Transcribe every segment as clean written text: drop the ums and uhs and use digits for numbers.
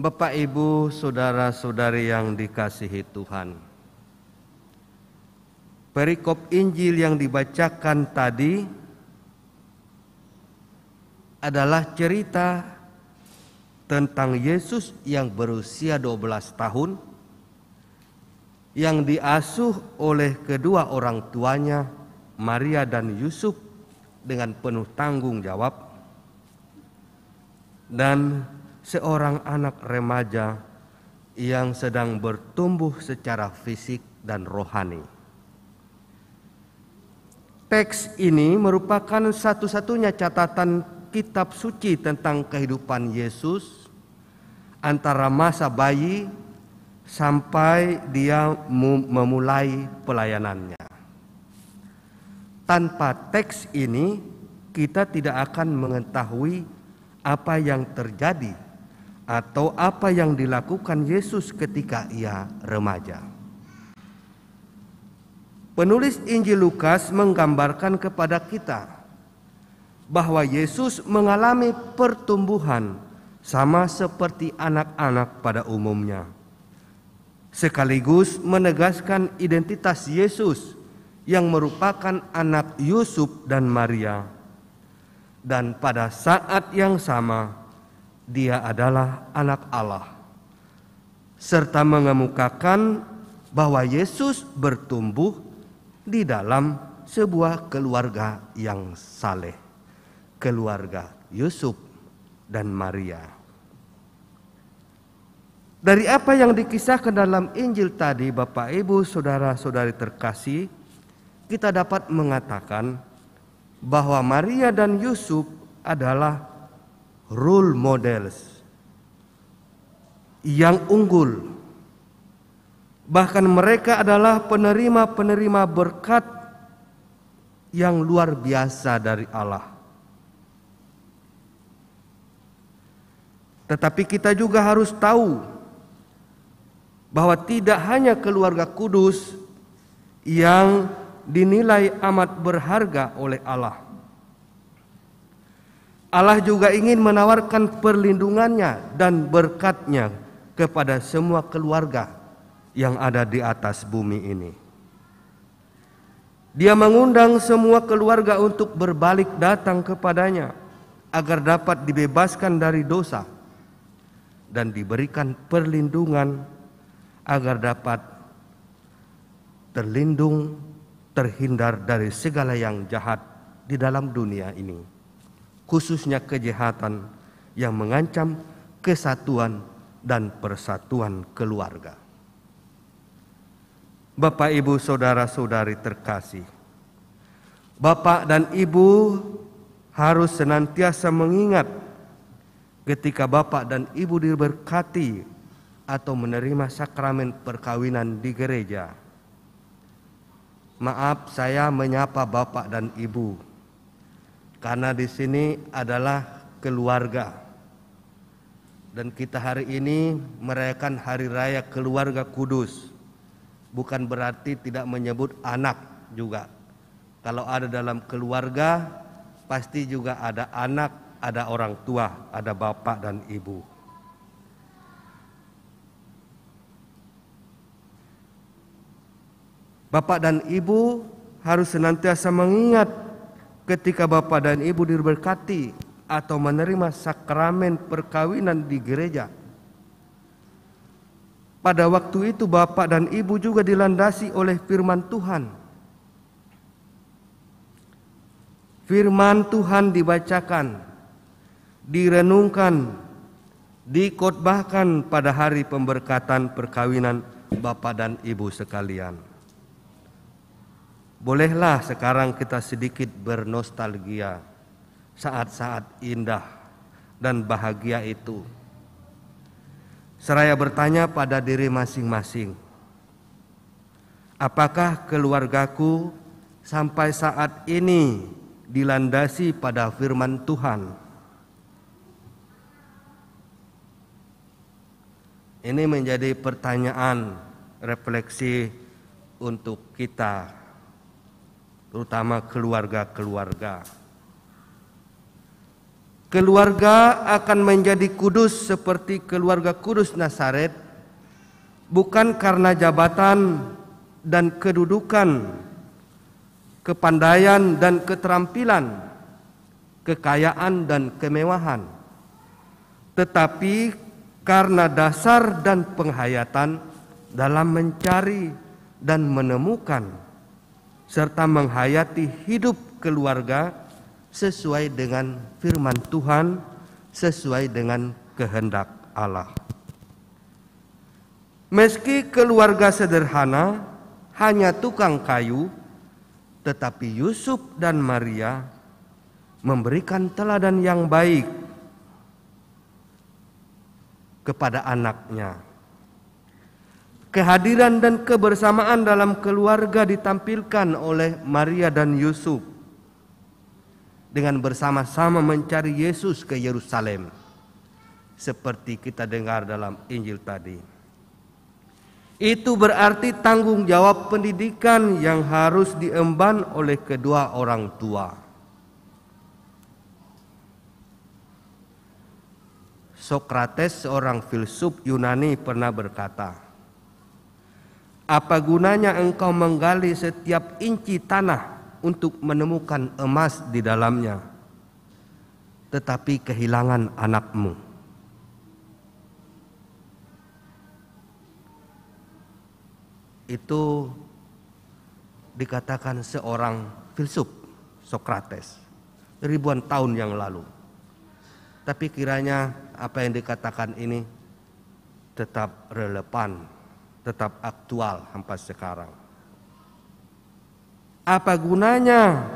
Bapak, Ibu, saudara-saudari yang dikasihi Tuhan. Perikop Injil yang dibacakan tadi adalah cerita tentang Yesus yang berusia 12 tahun yang diasuh oleh kedua orang tuanya, Maria dan Yusuf, dengan penuh tanggung jawab, dan seorang anak remaja yang sedang bertumbuh secara fisik dan rohani. Teks ini merupakan satu-satunya catatan kitab suci tentang kehidupan Yesus antara masa bayi sampai dia memulai pelayanannya. Tanpa teks ini, kita tidak akan mengetahui apa yang terjadi atau apa yang dilakukan Yesus ketika ia remaja. Penulis Injil Lukas menggambarkan kepada kita bahwa Yesus mengalami pertumbuhan sama seperti anak-anak pada umumnya, sekaligus menegaskan identitas Yesus yang merupakan anak Yusuf dan Maria, dan pada saat yang sama Dia adalah anak Allah, serta mengemukakan bahwa Yesus bertumbuh di dalam sebuah keluarga yang saleh, keluarga Yusuf dan Maria. Dari apa yang dikisahkan dalam Injil tadi, Bapak, Ibu, saudara-saudari terkasih, kita dapat mengatakan bahwa Maria dan Yusuf adalah role models yang unggul. Bahkan mereka adalah penerima-penerima berkat yang luar biasa dari Allah. Tetapi kita juga harus tahu bahwa tidak hanya keluarga kudus yang dinilai amat berharga oleh Allah. Allah juga ingin menawarkan perlindungannya dan berkatnya kepada semua keluarga yang ada di atas bumi ini. Dia mengundang semua keluarga untuk berbalik datang kepadanya agar dapat dibebaskan dari dosa dan diberikan perlindungan agar dapat terlindung, terhindar dari segala yang jahat di dalam dunia ini, khususnya kejahatan yang mengancam kesatuan dan persatuan keluarga. Bapak, Ibu, saudara-saudari terkasih, Bapak dan Ibu harus senantiasa mengingat ketika Bapak dan Ibu diberkati atau menerima sakramen perkawinan di gereja. Maaf, saya menyapa Bapak dan Ibu karena di sini adalah keluarga, dan kita hari ini merayakan Hari Raya Keluarga Kudus. Bukan berarti tidak menyebut anak juga. Kalau ada dalam keluarga, pasti juga ada anak, ada orang tua, ada bapak dan ibu. Bapak dan ibu harus senantiasa mengingat ketika bapak dan ibu diberkati atau menerima sakramen perkawinan di gereja. Pada waktu itu bapak dan ibu juga dilandasi oleh firman Tuhan. Firman Tuhan dibacakan, direnungkan, dikotbahkan pada hari pemberkatan perkawinan bapak dan ibu sekalian. Bolehlah sekarang kita sedikit bernostalgia saat-saat indah dan bahagia itu, seraya bertanya pada diri masing-masing, apakah keluargaku sampai saat ini dilandasi pada firman Tuhan? Ini menjadi pertanyaan refleksi untuk kita, terutama keluarga-keluarga. Keluarga akan menjadi kudus seperti keluarga kudus Nazaret, bukan karena jabatan dan kedudukan, kepandaian dan keterampilan, kekayaan dan kemewahan, tetapi karena dasar dan penghayatan dalam mencari dan menemukan serta menghayati hidup keluarga sesuai dengan firman Tuhan, sesuai dengan kehendak Allah. Meski keluarga sederhana, hanya tukang kayu, tetapi Yusuf dan Maria memberikan teladan yang baik kepada anaknya. Kehadiran dan kebersamaan dalam keluarga ditampilkan oleh Maria dan Yusuf dengan bersama-sama mencari Yesus ke Yerusalem, seperti kita dengar dalam Injil tadi. Itu berarti tanggung jawab pendidikan yang harus diemban oleh kedua orang tua. Sokrates, seorang filsuf Yunani, pernah berkata, "Apa gunanya engkau menggali setiap inci tanah untuk menemukan emas di dalamnya, tetapi kehilangan anakmu?" Itu dikatakan seorang filsuf, Sokrates, ribuan tahun yang lalu. Tapi kiranya apa yang dikatakan ini tetap relevan, tetap aktual sampai sekarang. Apa gunanya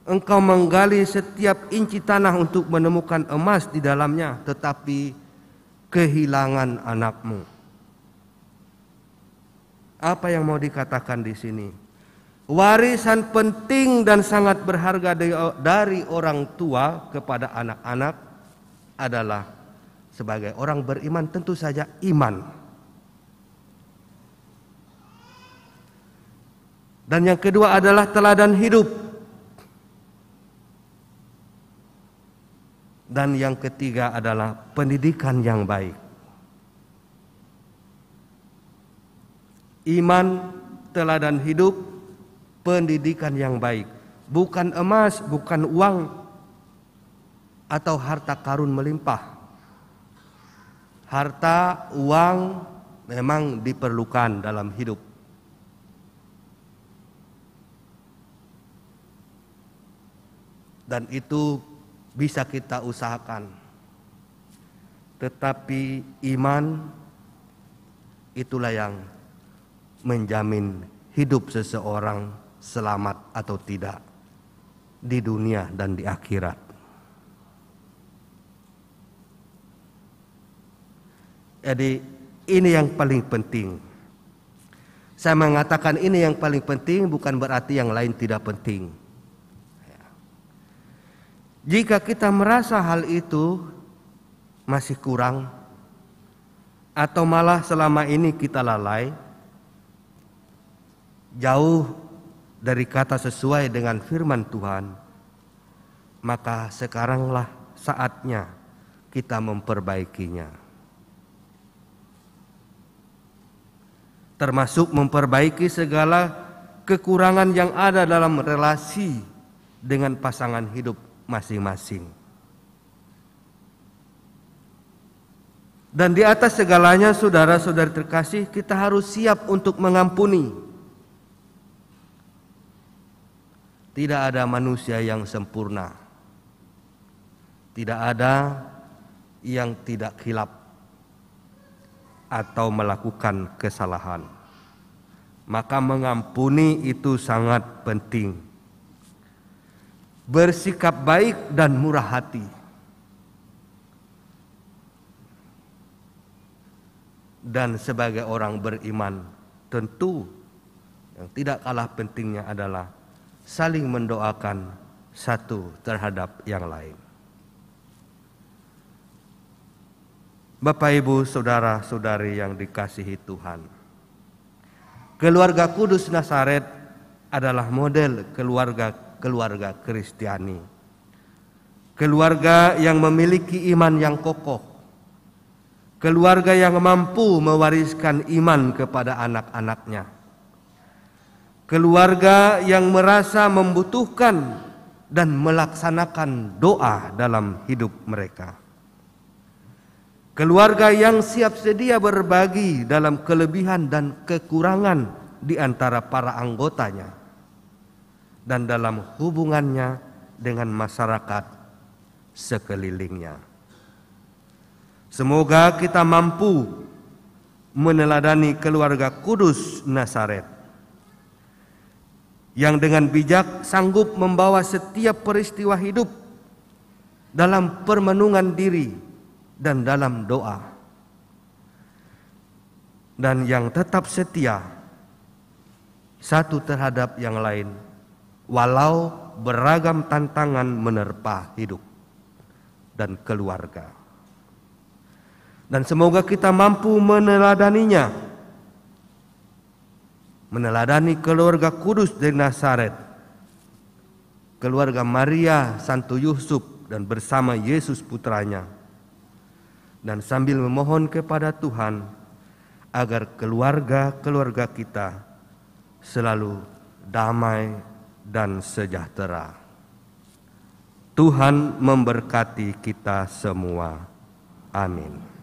engkau menggali setiap inci tanah untuk menemukan emas di dalamnya, tetapi kehilangan anakmu? Apa yang mau dikatakan di sini? Warisan penting dan sangat berharga dari orang tua kepada anak-anak adalah sebagai orang beriman tentu saja iman. Dan yang kedua adalah teladan hidup. Dan yang ketiga adalah pendidikan yang baik. Iman, teladan hidup, pendidikan yang baik. Bukan emas, bukan uang, atau harta karun melimpah. Harta, uang memang diperlukan dalam hidup. Dan itu bisa kita usahakan. Tetapi iman itulah yang menjamin hidup seseorang selamat atau tidak di dunia dan di akhirat. Jadi ini yang paling penting. Saya mengatakan ini yang paling penting bukan berarti yang lain tidak penting. Jika kita merasa hal itu masih kurang atau malah selama ini kita lalai, jauh dari kata sesuai dengan firman Tuhan, maka sekaranglah saatnya kita memperbaikinya. Termasuk memperbaiki segala kekurangan yang ada dalam relasi dengan pasangan hidup masing-masing. Dan di atas segalanya, saudara-saudari terkasih, kita harus siap untuk mengampuni. Tidak ada manusia yang sempurna. Tidak ada yang tidak khilaf atau melakukan kesalahan. Maka mengampuni itu sangat penting. Bersikap baik dan murah hati. Dan sebagai orang beriman, tentu yang tidak kalah pentingnya adalah saling mendoakan satu terhadap yang lain. Bapak, Ibu, saudara-saudari yang dikasihi Tuhan, keluarga kudus Nazaret adalah model keluarga Kristiani. keluarga yang memiliki iman yang kokoh, keluarga yang mampu mewariskan iman kepada anak-anaknya, keluarga yang merasa membutuhkan dan melaksanakan doa dalam hidup mereka, keluarga yang siap sedia berbagi dalam kelebihan dan kekurangan di antara para anggotanya dan dalam hubungannya dengan masyarakat sekelilingnya. Semoga kita mampu meneladani keluarga kudus Nazaret yang dengan bijak sanggup membawa setiap peristiwa hidup dalam permenungan diri dan dalam doa, dan yang tetap setia satu terhadap yang lain walau beragam tantangan menerpa hidup dan keluarga. Dan semoga kita mampu meneladaninya, meneladani keluarga kudus dari Nazaret, keluarga Maria, Santo Yusuf, dan bersama Yesus putranya, dan sambil memohon kepada Tuhan agar keluarga-keluarga kita selalu damai dan sejahtera. Tuhan memberkati kita semua. Amin.